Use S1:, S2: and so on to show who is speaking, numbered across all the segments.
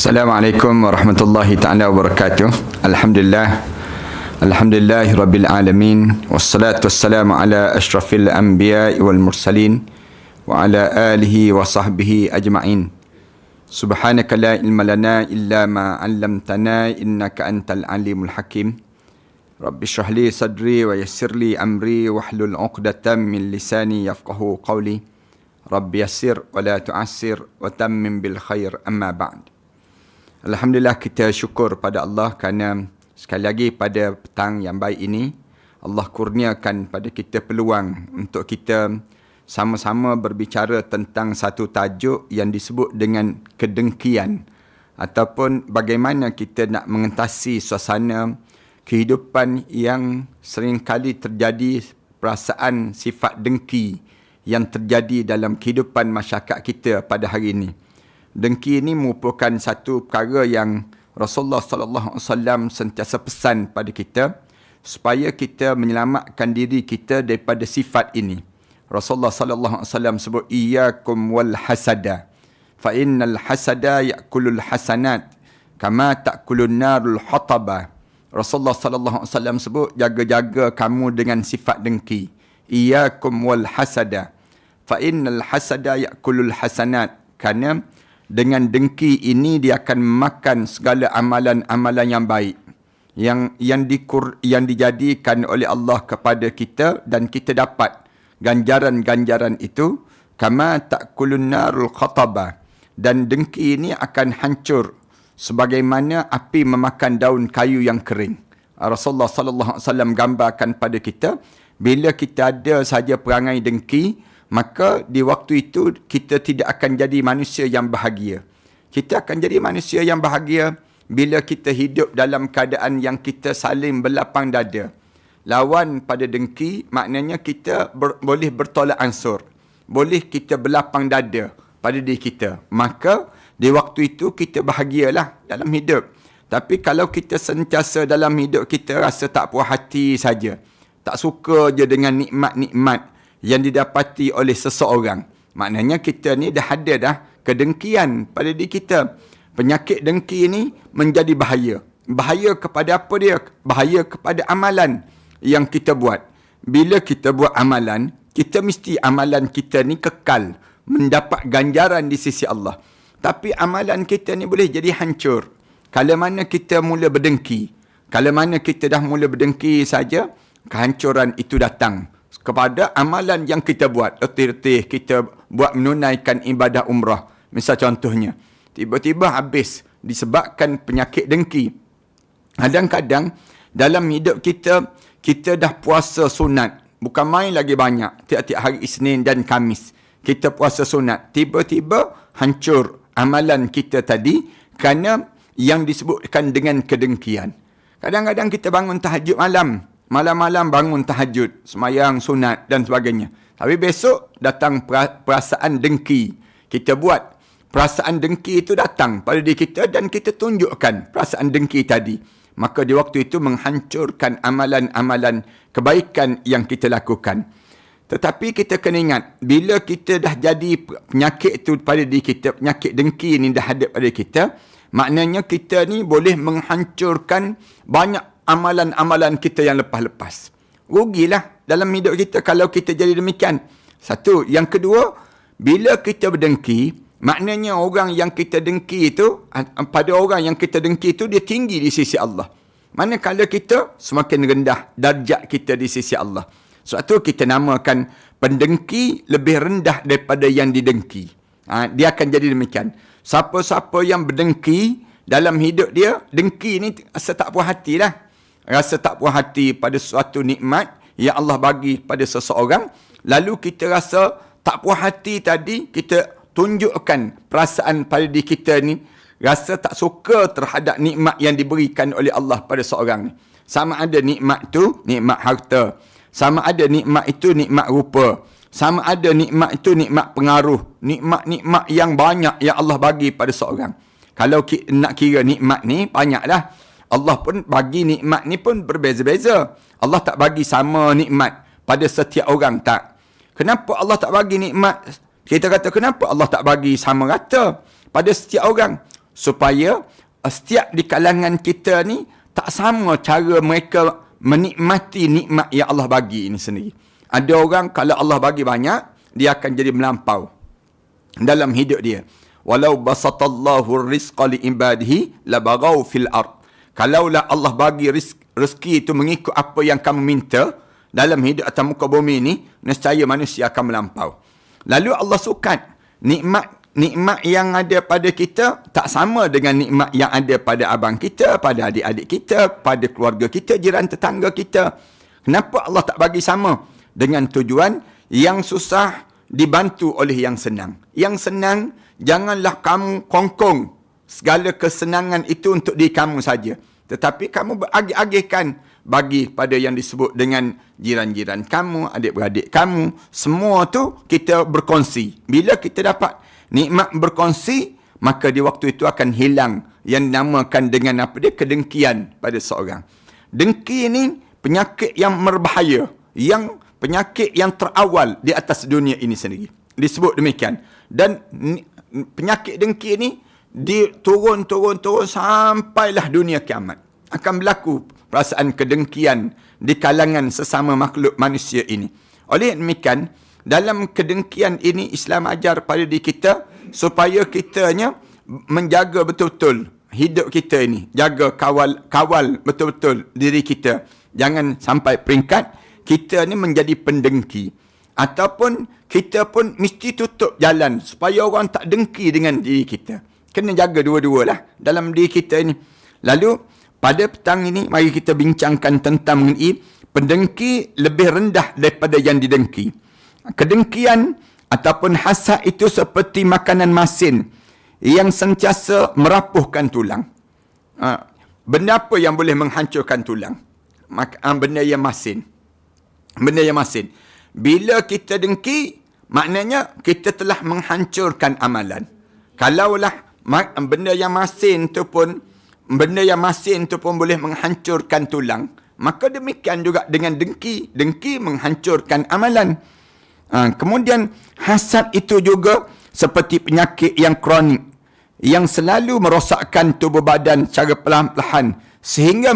S1: Assalamualaikum warahmatullahi ta'ala wabarakatuh. Alhamdulillah. Alhamdulillahi rabbil alamin. Wassalatu wassalamu ala ashrafil anbiya wal mursalin wa ala alihi wa sahbihi ajma'in. Subhanaka la ilma lana illa ma 'allamtana innaka antal alimul hakim. Rabbi shrah li sadri wa yassir li amri wahlul 'uqdatam min lisani yafqahu qawli. Rabbi yassir wa la tu'assir wa tammim bil khair, amma ba'd. Alhamdulillah, kita syukur pada Allah kerana sekali lagi pada petang yang baik ini Allah kurniakan pada kita peluang untuk kita sama-sama berbicara tentang satu tajuk yang disebut dengan kedengkian, ataupun bagaimana kita nak mengentasi suasana kehidupan yang seringkali terjadi perasaan sifat dengki yang terjadi dalam kehidupan masyarakat kita pada hari ini. Dengki ini merupakan satu perkara yang Rasulullah sallallahu alaihi wasallam sentiasa pesan pada kita supaya kita menyelamatkan diri kita daripada sifat ini. Rasulullah sallallahu alaihi wasallam sebut, iyyakum wal hasada fa innal hasada ya'kulul hasanat kama ta'kulun narul hataba. Rasulullah sallallahu alaihi wasallam sebut, jaga-jaga kamu dengan sifat dengki. Iyyakum wal hasada fa innal hasada ya'kulul hasanat. Kerana dengan dengki ini dia akan makan segala amalan-amalan yang baik yang dijadikan oleh Allah kepada kita, dan kita dapat ganjaran-ganjaran itu kama ta'kulun narul khataba. Dan dengki ini akan hancur sebagaimana api memakan daun kayu yang kering. Rasulullah sallallahu alaihi wasallam gambarkan pada kita, bila kita ada saja perangai dengki, maka di waktu itu kita tidak akan jadi manusia yang bahagia. Kita akan jadi manusia yang bahagia bila kita hidup dalam keadaan yang kita saling berlapang dada. Lawan pada dengki maknanya kita boleh bertolak ansur. Boleh kita berlapang dada pada diri kita. Maka di waktu itu kita bahagialah dalam hidup. Tapi kalau kita sentiasa dalam hidup kita rasa tak puas hati saja, tak suka je dengan nikmat-nikmat yang didapati oleh seseorang, maknanya kita ni dah ada dah kedengkian pada diri kita. Penyakit dengki ini menjadi bahaya. Bahaya kepada apa dia? Bahaya kepada amalan yang kita buat. Bila kita buat amalan, kita mesti amalan kita ni kekal mendapat ganjaran di sisi Allah. Tapi amalan kita ni boleh jadi hancur kalau mana kita mula berdengki. Kalau mana kita dah mula berdengki saja, kehancuran itu datang kepada amalan yang kita buat. Letih-letih kita buat menunaikan ibadah umrah, misal contohnya, tiba-tiba habis disebabkan penyakit dengki. Kadang-kadang dalam hidup kita, kita dah puasa sunat, bukan main lagi banyak, tiap-tiap hari Isnin dan Khamis kita puasa sunat, tiba-tiba hancur amalan kita tadi kerana yang disebutkan dengan kedengkian. Kadang-kadang kita bangun tahajud malam-malam bangun tahajud, semayang sunat dan sebagainya. Tapi besok datang perasaan dengki. Kita buat perasaan dengki itu datang pada diri kita dan kita tunjukkan perasaan dengki tadi. Maka di waktu itu menghancurkan amalan-amalan kebaikan yang kita lakukan. Tetapi kita kena ingat, bila kita dah jadi penyakit itu pada diri kita, penyakit dengki ini dah ada pada kita, maknanya kita ni boleh menghancurkan banyak amalan-amalan kita yang lepas-lepas. Rugilah dalam hidup kita kalau kita jadi demikian. Satu. Yang kedua, bila kita berdengki, maknanya orang yang kita dengki itu, pada orang yang kita dengki itu, dia tinggi di sisi Allah. Manakala kita semakin rendah darjat kita di sisi Allah. Sebab tu kita namakan pendengki lebih rendah daripada yang didengki. Dia akan jadi demikian. Siapa-siapa yang berdengki dalam hidup dia, dengki ni rasa tak puas hati lah. Rasa tak puas hati pada suatu nikmat yang Allah bagi pada seseorang, lalu kita rasa tak puas hati tadi, kita tunjukkan perasaan pada diri kita ni, rasa tak suka terhadap nikmat yang diberikan oleh Allah pada seorang ni. Sama ada nikmat tu nikmat harta, sama ada nikmat itu nikmat rupa, sama ada nikmat itu nikmat pengaruh, nikmat-nikmat yang banyak yang Allah bagi pada seorang. Kalau nak kira nikmat ni banyaklah. Allah pun bagi nikmat ni pun berbeza-beza. Allah tak bagi sama nikmat pada setiap orang, tak. Kenapa Allah tak bagi nikmat? Kita kata kenapa Allah tak bagi sama rata pada setiap orang? supaya setiap di kalangan kita ni tak sama cara mereka menikmati nikmat yang Allah bagi ini sendiri. Ada orang kalau Allah bagi banyak, dia akan jadi melampau dalam hidup dia. Walau basatallahu rizqa li ibadihi labaghaw fil ard. Kalaulah Allah bagi rezeki itu mengikut apa yang kamu minta dalam hidup atas muka bumi ini, nescaya manusia akan melampau. Lalu Allah sukat nikmat yang ada pada kita tak sama dengan nikmat yang ada pada abang kita, pada adik-adik kita, pada keluarga kita, jiran tetangga kita. Kenapa Allah tak bagi sama? Dengan tujuan yang susah dibantu oleh yang senang. Yang senang, janganlah kamu kongkong segala kesenangan itu untuk diri kamu saja. Tetapi kamu beragih-agihkan bagi pada yang disebut dengan jiran-jiran kamu, adik-beradik kamu. Semua tu kita berkongsi. Bila kita dapat nikmat berkongsi, maka di waktu itu akan hilang yang dinamakan dengan apa dia, kedengkian pada seorang. Dengki ini penyakit yang berbahaya, yang penyakit yang terawal di atas dunia ini sendiri. Disebut demikian. Dan penyakit dengki ini turun sampailah dunia kiamat. Akan berlaku perasaan kedengkian di kalangan sesama makhluk manusia ini. Oleh demikian, dalam kedengkian ini Islam ajar pada diri kita supaya kitanya menjaga betul-betul hidup kita ini. Jaga kawal betul-betul diri kita. Jangan sampai peringkat kita ni menjadi pendengki. Ataupun kita pun mesti tutup jalan supaya orang tak dengki dengan diri kita. Kena jaga dua-dua lah dalam diri kita ini. Lalu pada petang ini mari kita bincangkan tentang mengenai pendengki lebih rendah daripada yang didengki. Kedengkian ataupun hasad itu seperti makanan masin yang sentiasa merapuhkan tulang. Benda apa yang boleh menghancurkan tulang? Benda yang masin. Benda yang masin. Bila kita dengki, maknanya kita telah menghancurkan amalan. Kalaulah benda yang masin tu pun boleh menghancurkan tulang, maka demikian juga dengan dengki. Dengki menghancurkan amalan. Kemudian hasad itu juga seperti penyakit yang kronik yang selalu merosakkan tubuh badan secara perlahan-lahan sehingga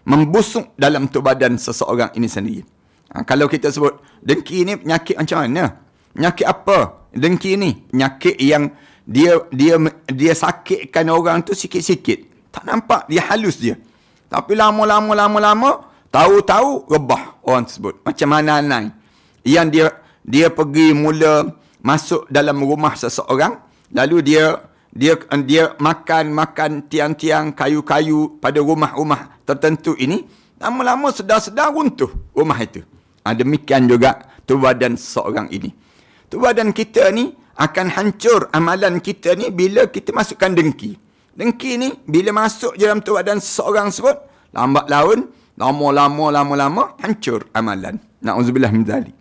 S1: membusuk dalam tubuh badan seseorang ini sendiri. Kalau kita sebut dengki ni penyakit macam mana? Penyakit apa? Dengki ni penyakit yang dia sakitkan orang tu sikit-sikit. Tak nampak, dia halus dia. Tapi lama-lama tahu-tahu rebah orang tersebut. Macam mana anai yang dia pergi mula masuk dalam rumah seseorang, lalu dia makan tiang-tiang kayu-kayu pada rumah-rumah tertentu ini, lama-lama sedar-sedar runtuh rumah itu. Demikian juga tubuh badan seseorang ini. Tubuh badan kita ni akan hancur amalan kita ni bila kita masukkan dengki. Dengki ni bila masuk dalam tubuh badan seseorang sebut, lambat laun, lama-lama hancur amalan. Na'udzubillah min dzalik.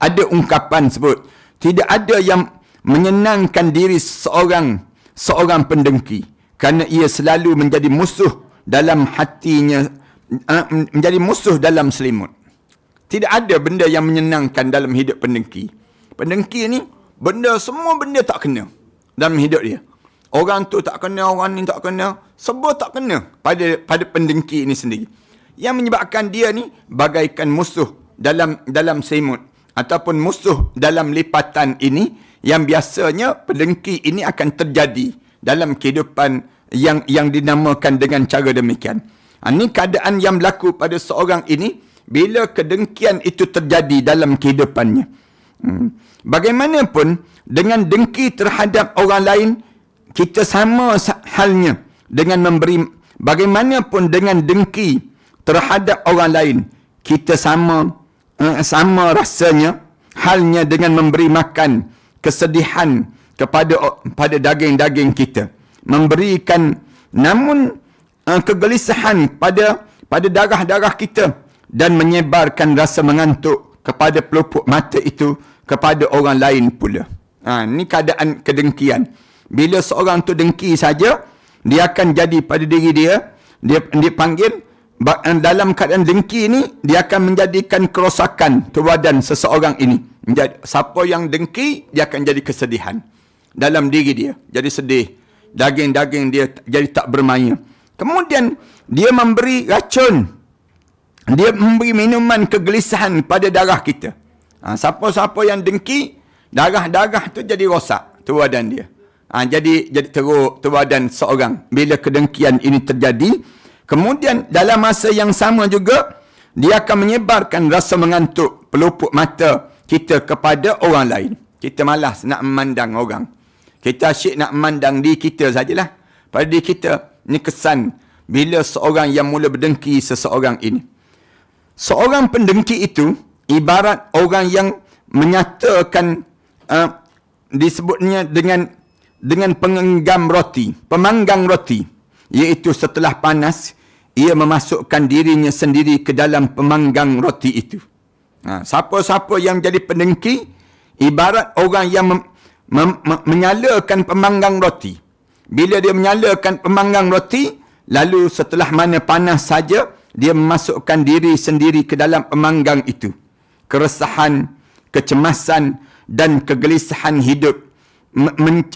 S1: Ada ungkapan sebut, tidak ada yang menyenangkan diri seorang pendengki kerana ia selalu menjadi musuh dalam hatinya, menjadi musuh dalam selimut. Tidak ada benda yang menyenangkan dalam hidup pendengki. Pendengki ni semua benda tak kena dalam hidup dia. Orang tu tak kena, orang ni tak kena, semua tak kena pada pendengki ini sendiri. Yang menyebabkan dia ni bagaikan musuh dalam selimut ataupun musuh dalam lipatan ini, yang biasanya pendengki ini akan terjadi dalam kehidupan yang dinamakan dengan cara demikian. Ini keadaan yang berlaku pada seorang ini bila kedengkian itu terjadi dalam kehidupannya. Bagaimanapun dengan dengki terhadap orang lain, kita sama halnya dengan memberi. Bagaimanapun dengan dengki terhadap orang lain, kita sama rasanya halnya dengan memberi makan kesedihan pada daging-daging kita, memberikan namun kegelisahan pada darah-darah kita, dan menyebarkan rasa mengantuk kepada pelupuk mata itu kepada orang lain pula. Ini keadaan kedengkian. Bila seorang tu dengki saja, dia akan jadi pada diri dia panggil dalam keadaan dengki ni, dia akan menjadikan kerosakan tubuh badan seseorang ini. Siapa yang dengki, dia akan jadi kesedihan dalam diri dia. Jadi sedih. daging-daging dia jadi tak bermaya. Kemudian dia memberi racun, dia memberi minuman kegelisahan pada darah kita. Siapa-siapa yang dengki, darah-darah tu jadi rosak tu badan dia. Jadi teruk tu badan seorang bila kedengkian ini terjadi. Kemudian dalam masa yang sama juga dia akan menyebarkan rasa mengantuk, pelupuk mata kita kepada orang lain. Kita malas nak memandang orang. Kita asyik nak memandang diri kita sajalah. Pada diri kita, ni kesan bila seorang yang mula berdengki seseorang ini. Seorang pendengki itu ibarat orang yang menyatakan disebutnya dengan pemanggang roti, iaitu setelah panas ia memasukkan dirinya sendiri ke dalam pemanggang roti itu. Siapa-siapa yang jadi pendengki ibarat orang yang menyalakan pemanggang roti. Bila dia menyalakan pemanggang roti, lalu setelah mana panas saja dia memasukkan diri sendiri ke dalam pemanggang itu. Keresahan, kecemasan dan kegelisahan hidup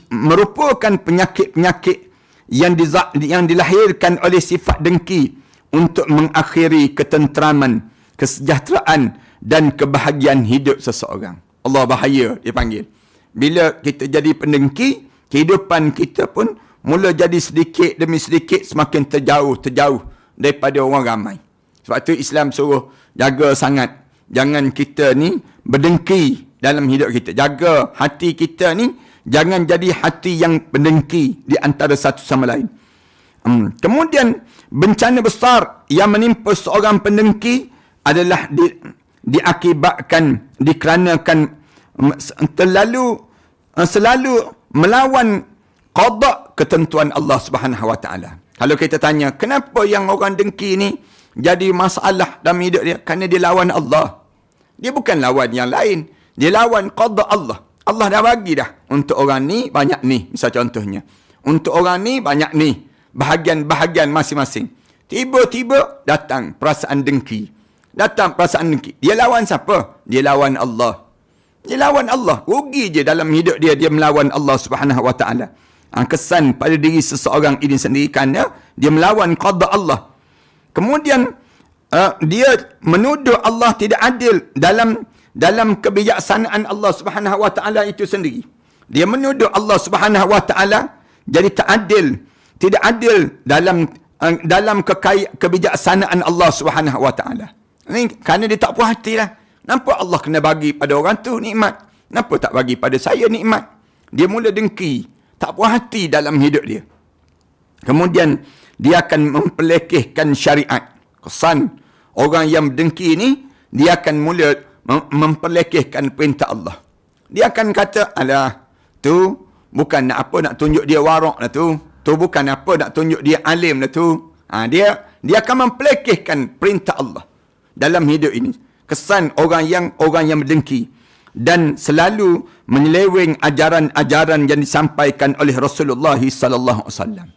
S1: merupakan penyakit-penyakit yang dilahirkan oleh sifat dengki untuk mengakhiri ketenteraman, kesejahteraan dan kebahagiaan hidup seseorang. Allah bahaya dia panggil. Bila kita jadi pendengki, kehidupan kita pun mula jadi sedikit demi sedikit semakin terjauh daripada orang ramai. Sebab tu Islam suruh jaga sangat. Jangan kita ni berdengki dalam hidup kita. Jaga hati kita ni, jangan jadi hati yang berdengki di antara satu sama lain. Kemudian bencana besar yang menimpa seorang pendengki adalah diakibatkan dikarenakan selalu melawan qada ketentuan Allah Subhanahu Wa Taala. Kalau kita tanya, kenapa yang orang dengki ni jadi masalah dalam hidup dia? Kerana dia lawan Allah. Dia bukan lawan yang lain. Dia lawan qada Allah. Allah dah bagi dah. Untuk orang ni banyak ni. Misal contohnya. Untuk orang ni banyak ni. Bahagian-bahagian masing-masing. Tiba-tiba datang perasaan dengki. Dia lawan siapa? Dia lawan Allah. Dia lawan Allah. Rugi je dalam hidup dia. Dia melawan Allah Subhanahu Wa Taala. Kesan pada diri seseorang ini sendiri kerana dia melawan qada Allah. Kemudian dia menuduh Allah tidak adil dalam kebijaksanaan Allah Subhanahu Wa Taala itu sendiri. Dia menuduh Allah Subhanahu Wa Taala jadi tidak adil dalam kebijaksanaan Allah Subhanahu Wa Taala. Ini kerana dia tak puas hati lah. Nampak Allah kena bagi pada orang tu nikmat, kenapa tak bagi pada saya nikmat? Dia mula dengki, tak puas hati dalam hidup dia. Kemudian dia akan mempelekehkan syariat. Kesan orang yang dengki ni, dia akan mula mempelekehkan perintah Allah. Dia akan kata, alah, tu bukan nak apa nak tunjuk dia warak lah tu. Tu bukan apa nak tunjuk dia alim lah tu. Dia akan mempelekehkan perintah Allah dalam hidup ini. Kesan orang yang berdengki dan selalu menyeleweng ajaran-ajaran yang disampaikan oleh Rasulullah sallallahu alaihi wasallam.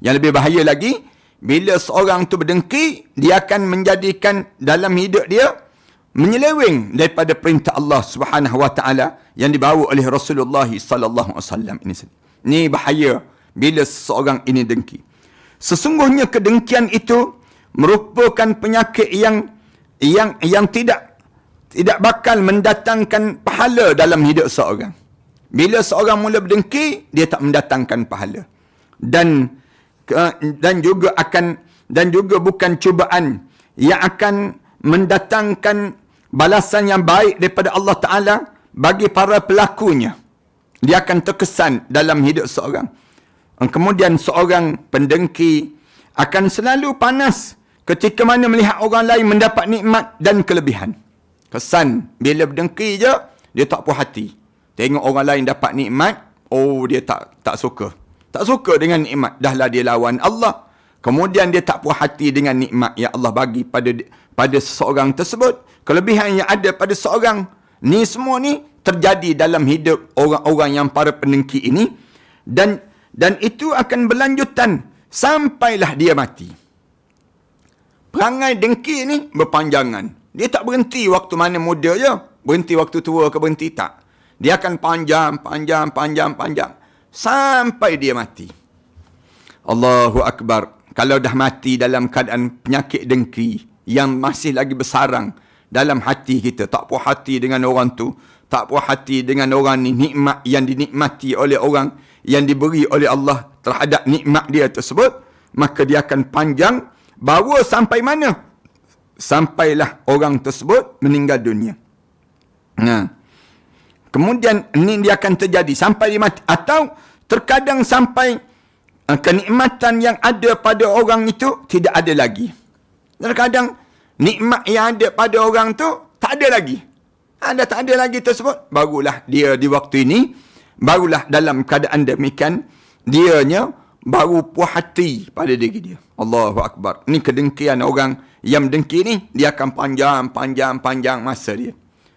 S1: Yang lebih bahaya lagi, bila seorang tu berdengki, dia akan menjadikan dalam hidup dia menyeleweng daripada perintah Allah Subhanahu Wa Taala yang dibawa oleh Rasulullah sallallahu alaihi wasallam ini. Ini bahaya bila seseorang ini dengki. Sesungguhnya kedengkian itu merupakan penyakit yang tidak bakal mendatangkan pahala dalam hidup seorang. Bila seorang mula berdengki, dia tak mendatangkan pahala. Dan juga bukan cubaan yang akan mendatangkan balasan yang baik daripada Allah Ta'ala bagi para pelakunya. Dia akan terkesan dalam hidup seorang. Kemudian seorang pendengki akan selalu panas ketika mana melihat orang lain mendapat nikmat dan kelebihan. Kesan bila berdengki je, dia tak puas hati. Tengok orang lain dapat nikmat, dia tak suka. Tak suka dengan nikmat. Dahlah dia lawan Allah. Kemudian dia tak puas hati dengan nikmat yang Allah bagi pada seseorang tersebut. Kelebihan yang ada pada seseorang. Ni semua ni terjadi dalam hidup orang-orang yang para pendengki ini. Dan itu akan berlanjutan sampailah dia mati. Perangai dengki ni berpanjangan. Dia tak berhenti waktu mana muda je. Berhenti waktu tua ke berhenti tak. Dia akan panjang. Sampai dia mati. Allahu Akbar. Kalau dah mati dalam keadaan penyakit dengki yang masih lagi bersarang dalam hati kita, tak puas hati dengan orang tu, tak puas hati dengan orang ni, nikmat yang dinikmati oleh orang yang diberi oleh Allah terhadap nikmat dia tersebut, maka dia akan panjang bahawa sampai mana? Sampailah orang tersebut meninggal dunia. Nah, kemudian ini dia akan terjadi sampai dia mati, atau terkadang sampai kenikmatan yang ada pada orang itu tidak ada lagi. Terkadang nikmat yang ada pada orang tu tak ada lagi. Tak ada lagi tersebut, barulah dia di waktu ini, barulah dalam keadaan demikian, dianya baru puas hati pada diri dia. Allahu Akbar. Ini kedengkian orang yang dengki ni, dia akan panjang masa dia.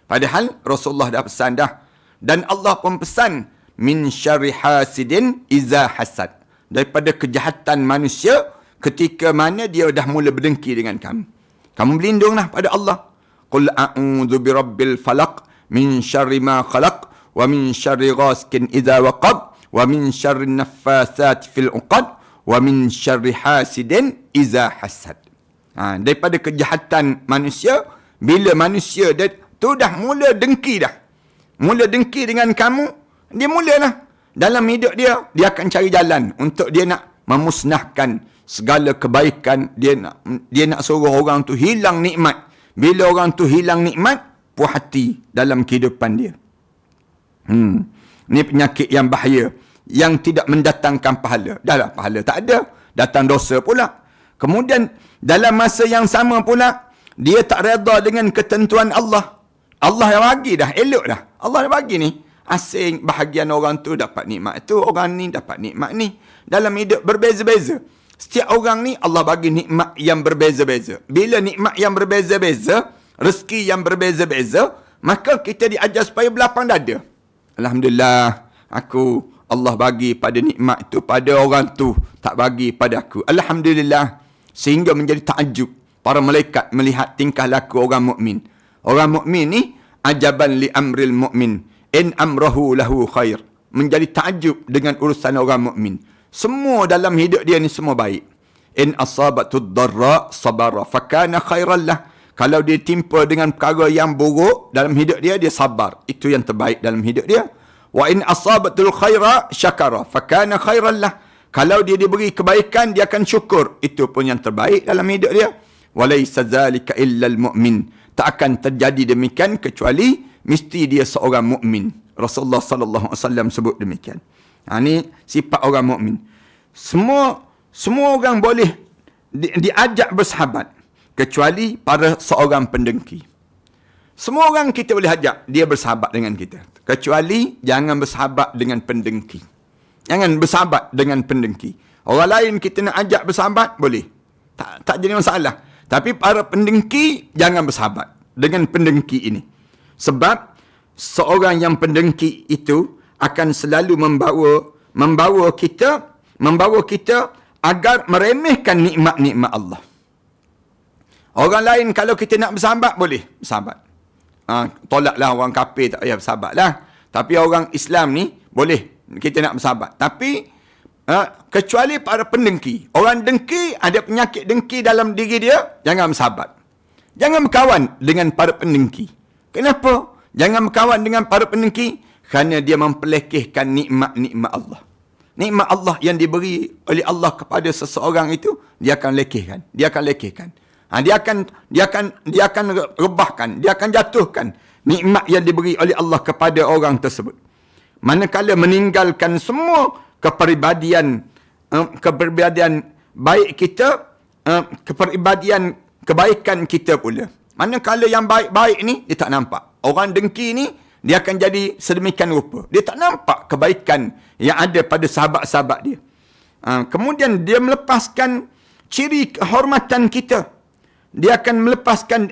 S1: Padahal Rasulullah dah pesan dah. Dan Allah pun pesan, min syarri hasidin iza hasad. Daripada kejahatan manusia ketika mana dia dah mula berdengki dengan kamu. Kamu berlindunglah pada Allah. Qul a'udzu birabbil falaq min syarri ma khalaq wa min syarri ghasikin idza waqab wa min syarri naffasati fil 'uqad wa min syarri hasidin iza hasad. Daripada kejahatan manusia, bila manusia tu dah mula dengki dah. Mula dengki dengan kamu, dia mulalah dalam hidup dia akan cari jalan untuk dia nak memusnahkan segala kebaikan, dia nak suruh orang tu hilang nikmat. Bila orang tu hilang nikmat, puas hati dalam kehidupan dia. Ni penyakit yang bahaya, yang tidak mendatangkan pahala. Dah lah pahala tak ada, datang dosa pula. Kemudian dalam masa yang sama pula, dia tak redha dengan ketentuan Allah. Allah yang bagi dah, elok dah. Allah yang bagi ni. Asing bahagian orang tu dapat nikmat tu, orang ni dapat nikmat ni. Dalam hidup berbeza-beza. Setiap orang ni Allah bagi nikmat yang berbeza-beza. Bila nikmat yang berbeza-beza, rezeki yang berbeza-beza, maka kita diajar supaya berlapang dada. Alhamdulillah, Allah bagi pada nikmat itu pada orang tu, tak bagi pada aku. Alhamdulillah. Sehingga menjadi takjub para malaikat melihat tingkah laku orang mukmin. Orang mukmin ni ajaban li amril mukmin. In amrahu lahu khair. Menjadi takjub dengan urusan orang mukmin. Semua dalam hidup dia ni semua baik. In asabatud darra sabara fakana khairan lah. Kalau dia timpa dengan perkara yang buruk dalam hidup dia, dia sabar. Itu yang terbaik dalam hidup dia. Wa in asabatul khaira syakara fakana khairan lah. Kalau dia diberi kebaikan, dia akan syukur. Itu pun yang terbaik dalam hidup dia. Walaysa zalika illa al-mu'min. Tak akan terjadi demikian kecuali mesti dia seorang mukmin. Rasulullah sallallahu alaihi wasallam sebut demikian. Ini sifat orang mukmin. Semua orang boleh diajak bersahabat kecuali para seorang pendengki. Semua orang kita boleh ajak dia bersahabat dengan kita, kecuali jangan bersahabat dengan pendengki. Jangan bersahabat dengan pendengki. Orang lain kita nak ajak bersahabat boleh, tak jadi masalah. Tapi para pendengki jangan bersahabat dengan pendengki ini. Sebab seorang yang pendengki itu akan selalu membawa kita agar meremehkan nikmat-nikmat Allah. Orang lain kalau kita nak bersahabat boleh bersahabat. Tolaklah orang kafir, tak payah bersahabat lah. Tapi orang Islam ni boleh kita nak bersahabat. Tapi kecuali para pendengki. Orang dengki, ada penyakit dengki dalam diri dia, jangan bersahabat. Jangan berkawan dengan para pendengki. Kenapa? Jangan berkawan dengan para pendengki. Kerana dia mempelekehkan nikmat-nikmat Allah. Nikmat Allah yang diberi oleh Allah kepada seseorang itu, dia akan lekehkan. Dia akan lekehkan. Dia akan rebahkan, dia akan jatuhkan nikmat yang diberi oleh Allah kepada orang tersebut. Manakala meninggalkan semua kepribadian baik kita, kepribadian kebaikan kita pula. Manakala yang baik-baik ni dia tak nampak. Orang dengki ni dia akan jadi sedemikian rupa. Dia tak nampak kebaikan yang ada pada sahabat-sahabat dia. Kemudian dia melepaskan ciri kehormatan kita. Dia akan melepaskan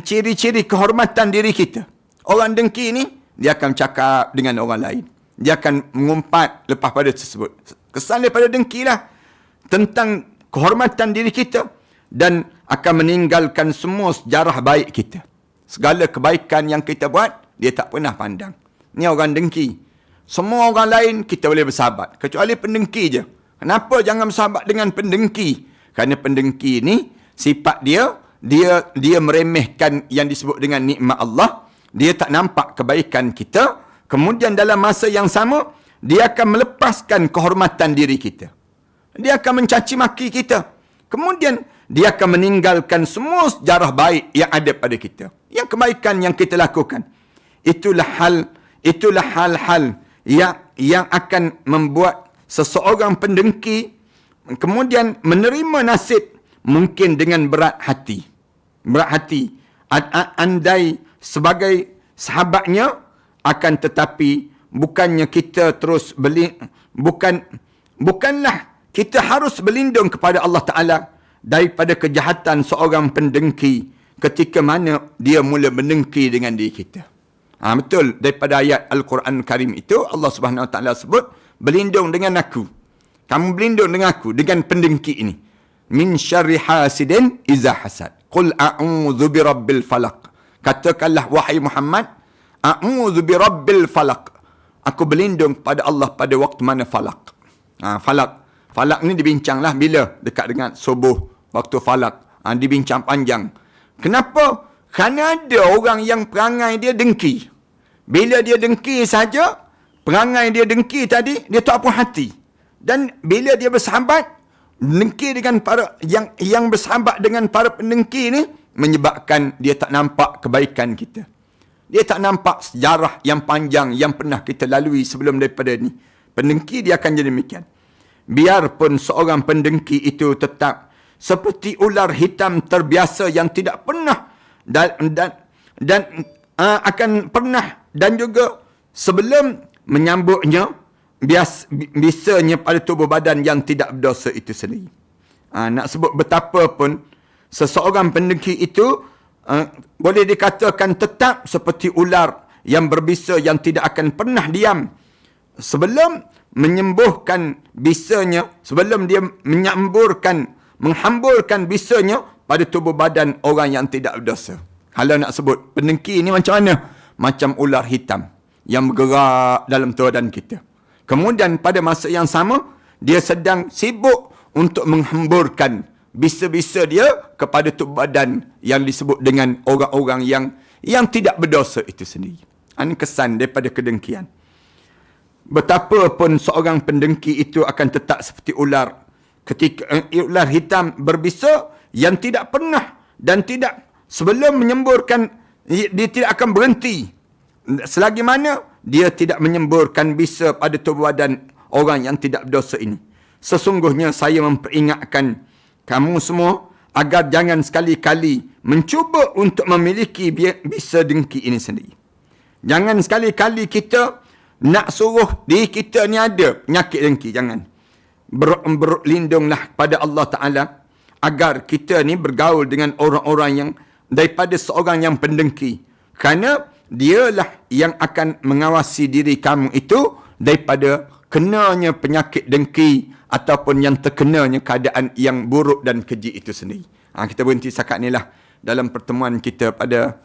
S1: ciri-ciri kehormatan diri kita. Orang dengki ni, dia akan cakap dengan orang lain. Dia akan mengumpat lepas pada tersebut. Kesan daripada dengki lah tentang kehormatan diri kita, dan akan meninggalkan semua sejarah baik kita. Segala kebaikan yang kita buat, dia tak pernah pandang. Ni orang dengki. Semua orang lain kita boleh bersahabat, kecuali pendengki je. Kenapa jangan bersahabat dengan pendengki? Kerana pendengki ni sifat dia meremehkan yang disebut dengan nikmat Allah. Dia tak nampak kebaikan kita. Kemudian dalam masa yang sama, dia akan melepaskan kehormatan diri kita. Dia akan mencaci maki kita. Kemudian dia akan meninggalkan semua sejarah baik yang ada pada kita. Yang kebaikan yang kita lakukan. Itulah hal-hal yang akan membuat seseorang pendengki kemudian menerima nasib mungkin dengan berat hati. Berat hati. Andai sebagai sahabatnya, akan tetapi bukannya kita terus bukanlah kita harus berlindung kepada Allah Ta'ala daripada kejahatan seorang pendengki ketika mana dia mula mendengki dengan diri kita. Betul, daripada ayat Al-Quran Karim itu Allah Subhanahu Wa Ta'ala sebut, berlindung dengan aku. Kamu berlindung dengan aku, dengan pendengki ini. Min syarri hasidin iza hasad. Qul a'udzu birabbil falaq. Katakanlah wahai Muhammad, a'udzu birabbil falaq. Aku berlindung pada Allah pada waktu mana falaq. Falaq. Falaq ni dibincanglah bila? Dekat dengan subuh, waktu falaq. Dibincang panjang. Kenapa? Kerana ada orang yang perangai dia dengki. Bila dia dengki saja, perangai dia dengki tadi, dia tak puas hati. Dan bila dia bersahabat, dengki dengan para yang bersahabat dengan para pendengki ni, menyebabkan dia tak nampak kebaikan kita. Dia tak nampak sejarah yang panjang yang pernah kita lalui sebelum daripada ni. Pendengki dia akan jadi demikian. Biarpun seorang pendengki itu tetap seperti ular hitam terbiasa yang tidak pernah dan akan pernah dan juga sebelum menyambutnya bisanya pada tubuh badan yang tidak berdosa itu sendiri. Nak sebut betapa pun seseorang pendengki itu boleh dikatakan tetap seperti ular yang berbisa yang tidak akan pernah diam sebelum menyembuhkan bisanya, sebelum dia menghamburkan bisanya pada tubuh badan orang yang tidak berdosa. Kalau nak sebut pendengki ni macam mana? Macam ular hitam yang bergerak dalam tubuh badan kita. Kemudian pada masa yang sama, dia sedang sibuk untuk menghamburkan bisa-bisa dia kepada tubuh badan yang disebut dengan orang-orang yang tidak berdosa itu sendiri. Ini kesan daripada kedengkian. Betapapun seorang pendengki itu akan tetap seperti ular. Ketika ular hitam berbisa yang tidak pernah dan tidak sebelum menyemburkan, dia tidak akan berhenti. Selagi mana dia tidak menyemburkan bisa pada tubuh badan orang yang tidak berdosa ini. Sesungguhnya saya memperingatkan kamu semua agar jangan sekali-kali mencuba untuk memiliki bisa dengki ini sendiri. Jangan sekali-kali kita nak suruh diri kita ni ada penyakit dengki. Jangan. Berlindunglah pada Allah Ta'ala agar kita ni bergaul dengan orang-orang yang daripada seorang yang pendengki. Kerana dialah yang akan mengawasi diri kamu itu daripada kenanya penyakit dengki ataupun yang terkenanya keadaan yang buruk dan keji itu sendiri. Kita berhenti setakat ni lah dalam pertemuan kita pada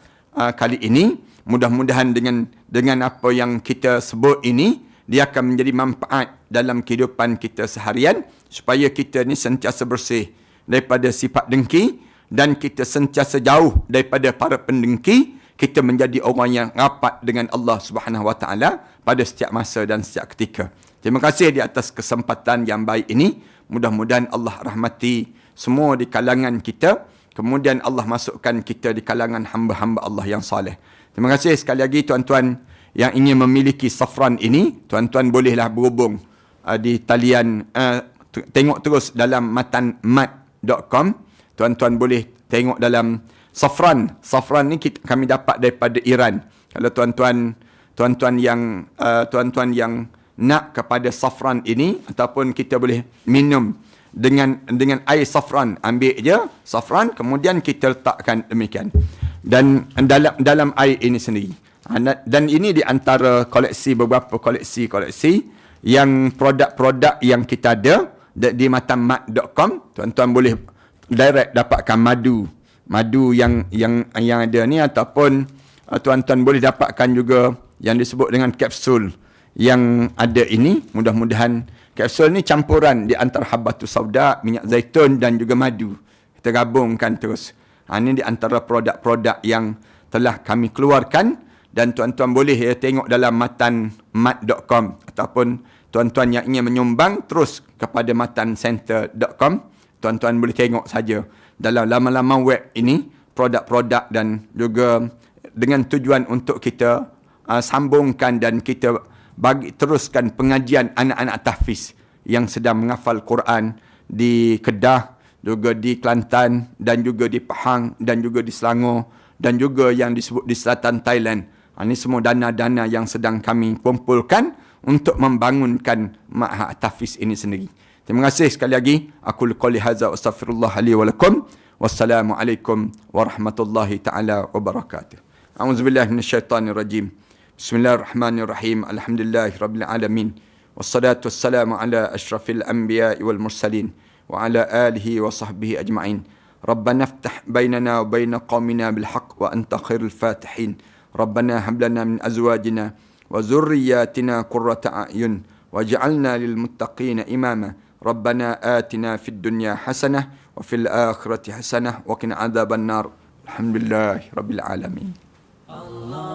S1: kali ini. Mudah-mudahan dengan apa yang kita sebut ini, dia akan menjadi manfaat dalam kehidupan kita seharian supaya kita ni sentiasa bersih daripada sifat dengki dan kita sentiasa jauh daripada para pendengki. Kita menjadi orang yang rapat dengan Allah Subhanahu Wa Taala pada setiap masa dan setiap ketika. Terima kasih di atas kesempatan yang baik ini. Mudah-mudahan Allah rahmati semua di kalangan kita. Kemudian Allah masukkan kita di kalangan hamba-hamba Allah yang saleh. Terima kasih sekali lagi tuan-tuan yang ingin memiliki safran ini. Tuan-tuan bolehlah berhubung di talian, tengok terus dalam matanmat.com. Tuan-tuan boleh tengok dalam safran. Safran ni kami dapat daripada Iran. Kalau tuan-tuan yang nak kepada safran ini ataupun kita boleh minum dengan air safran, ambil je safran kemudian kita letakkan demikian dan dalam air ini sendiri. Dan ini di antara beberapa koleksi yang produk-produk yang kita ada di matanmat.com. Tuan-tuan boleh direct dapatkan madu yang ada ni, ataupun tuan-tuan boleh dapatkan juga yang disebut dengan kapsul yang ada ini. Mudah-mudahan Kapsul ni campuran di antara habbatus sauda, minyak zaitun dan juga madu. Kita gabungkan terus. Ini di antara produk-produk yang telah kami keluarkan dan tuan-tuan boleh tengok dalam matan mat.com ataupun tuan-tuan yang ingin menyumbang terus kepada matancenter.com. Tuan-tuan boleh tengok saja dalam laman-laman web ini produk-produk dan juga dengan tujuan untuk kita sambungkan dan kita bagi teruskan pengajian anak-anak tahfiz yang sedang menghafal Quran di Kedah, juga di Kelantan dan juga di Pahang dan juga di Selangor dan juga yang disebut di selatan Thailand. Ini semua dana-dana yang sedang kami kumpulkan untuk membangunkan Ma'had Tahfiz ini sendiri. Terima kasih sekali lagi. Aku qouli hadza wa astaghfirullah li wa lakum. Wassalamualaikum warahmatullahi taala wabarakatuh. A'udzubillahi minasyaitonir rajim. Bismillahirrahmanirrahim. Alhamdulillahirabbil alamin. Wassalatu wassalamu ala asyrafil anbiya'i wal mursalin wa ala alihi wa sahbihi ajma'in. Rabbana iftah bainana wa bain qaumina bil haqq wa anta khairul fatihin. Rabbana hab lana min azwajina wa dhurriyyatina qurrata a'yun waj'alna lil muttaqina imama. Rabbana atina fid dunya hasanah wa fil akhirati hasanah wa qina adzaban nar. Alhamdulillahirabbil alamin. Allah